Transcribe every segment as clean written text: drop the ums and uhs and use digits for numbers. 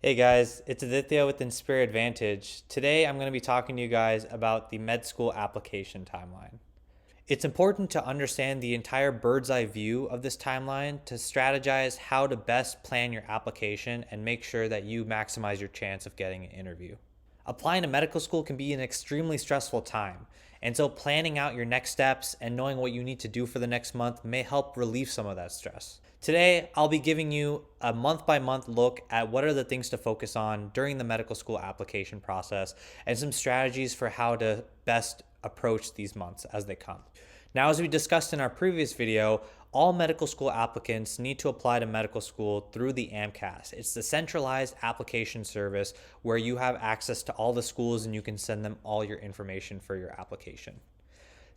Hey guys, it's Aditya with Inspire Advantage. Today I'm going to be talking to you guys about the med school application timeline. It's important to understand the entire bird's eye view of this timeline to strategize how to best plan your application and make sure that you maximize your chance of getting an interview. Applying to medical school can be an extremely stressful time, and so planning out your next steps and knowing what you need to do for the next month may help relieve some of that stress. Today, I'll be giving you a month by month look at what are the things to focus on during the medical school application process and some strategies for how to best approach these months as they come. Now, as we discussed in our previous video, all medical school applicants need to apply to medical school through the AMCAS. It's the centralized application service where you have access to all the schools and you can send them all your information for your application.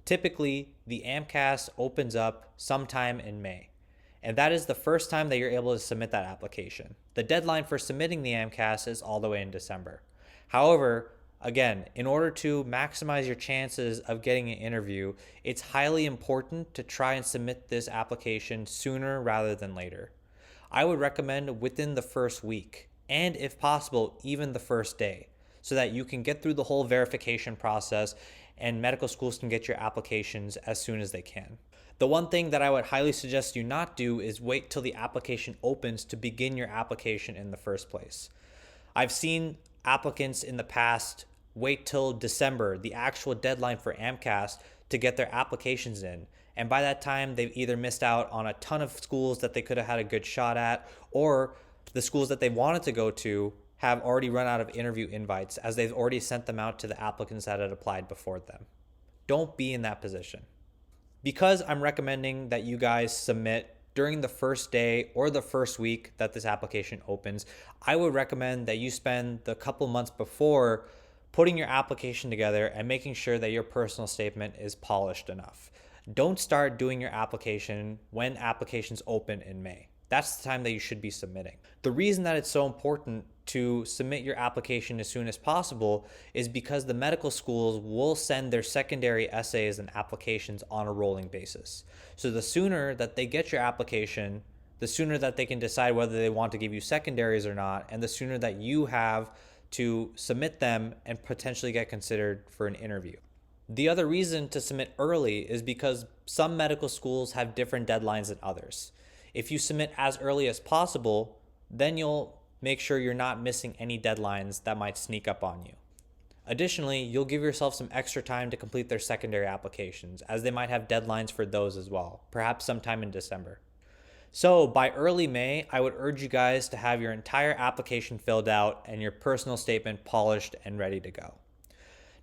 Typically, the AMCAS opens up sometime in May, and that is the first time that you're able to submit that application. The deadline for submitting the AMCAS is all the way in December. However, again, in order to maximize your chances of getting an interview, it's highly important to try and submit this application sooner rather than later. I would recommend within the first week, and if possible, even the first day, so that you can get through the whole verification process and medical schools can get your applications as soon as they can. The one thing that I would highly suggest you not do is wait till the application opens to begin your application in the first place. I've seen applicants in the past wait till December, the actual deadline for AMCAS, to get their applications in. And by that time, they've either missed out on a ton of schools that they could have had a good shot at, or the schools that they wanted to go to have already run out of interview invites as they've already sent them out to the applicants that had applied before them. Don't be in that position. Because I'm recommending that you guys submit during the first day or the first week that this application opens, I would recommend that you spend the couple months before putting your application together and making sure that your personal statement is polished enough. Don't start doing your application when applications open in May. That's the time that you should be submitting. The reason that it's so important to submit your application as soon as possible is because the medical schools will send their secondary essays and applications on a rolling basis. So the sooner that they get your application, the sooner that they can decide whether they want to give you secondaries or not, and the sooner that you have to submit them and potentially get considered for an interview. The other reason to submit early is because some medical schools have different deadlines than others. If you submit as early as possible, then you'll make sure you're not missing any deadlines that might sneak up on you. Additionally, you'll give yourself some extra time to complete their secondary applications, as they might have deadlines for those as well, perhaps sometime in December. So by early May, I would urge you guys to have your entire application filled out and your personal statement polished and ready to go.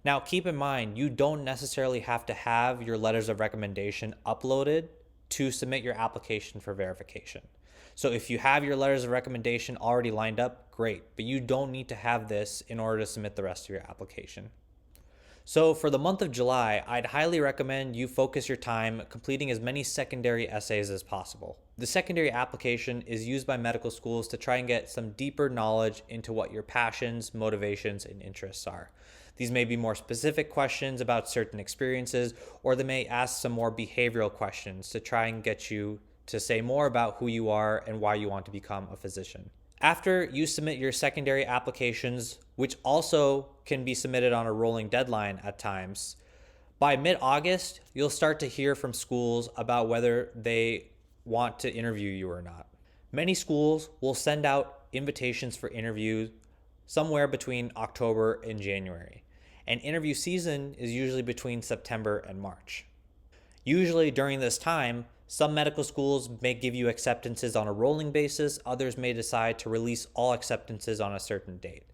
Now, keep in mind, you don't necessarily have to have your letters of recommendation uploaded to submit your application for verification. So if you have your letters of recommendation already lined up, great, but you don't need to have this in order to submit the rest of your application. So for the month of July, I'd highly recommend you focus your time completing as many secondary essays as possible. The secondary application is used by medical schools to try and get some deeper knowledge into what your passions, motivations, and interests are. These may be more specific questions about certain experiences, or they may ask some more behavioral questions to try and get you to say more about who you are and why you want to become a physician. After you submit your secondary applications, which also can be submitted on a rolling deadline at times, by mid-August, you'll start to hear from schools about whether they want to interview you or not. Many schools will send out invitations for interviews somewhere between October and January, and interview season is usually between September and March. Usually during this time, some medical schools may give you acceptances on a rolling basis, others may decide to release all acceptances on a certain date.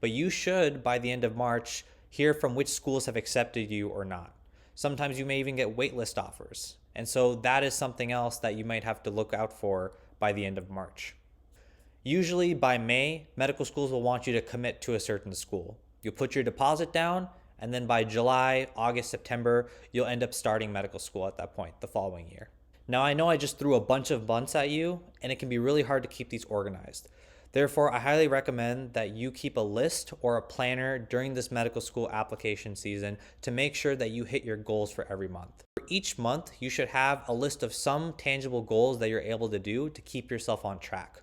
But you should, by the end of March, hear from which schools have accepted you or not. Sometimes you may even get waitlist offers, and so that is something else that you might have to look out for by the end of March. Usually by May, medical schools will want you to commit to a certain school. You'll put your deposit down, and then by July, August, September, you'll end up starting medical school at that point the following year. Now, I know I just threw a bunch of months at you, and it can be really hard to keep these organized. Therefore, I highly recommend that you keep a list or a planner during this medical school application season to make sure that you hit your goals for every month. For each month, you should have a list of some tangible goals that you're able to do to keep yourself on track.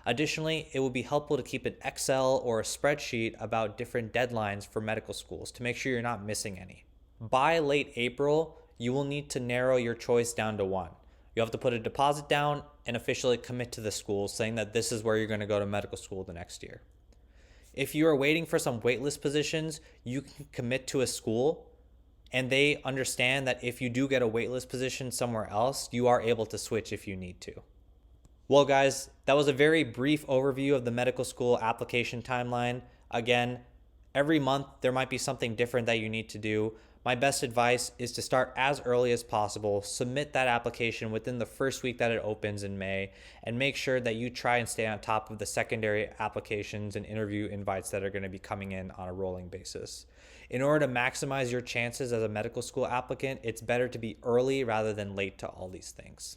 Additionally, it will be helpful to keep an Excel or a spreadsheet about different deadlines for medical schools to make sure you're not missing any. By late April, you will need to narrow your choice down to one. You have to put a deposit down and officially commit to the school, saying that this is where you're going to go to medical school the next year. If you are waiting for some waitlist positions, you can commit to a school and they understand that if you do get a waitlist position somewhere else, you are able to switch if you need to. Well, guys, that was a very brief overview of the medical school application timeline. Again, every month there might be something different that you need to do. My best advice is to start as early as possible, submit that application within the first week that it opens in May, and make sure that you try and stay on top of the secondary applications and interview invites that are going to be coming in on a rolling basis. In order to maximize your chances as a medical school applicant, it's better to be early rather than late to all these things.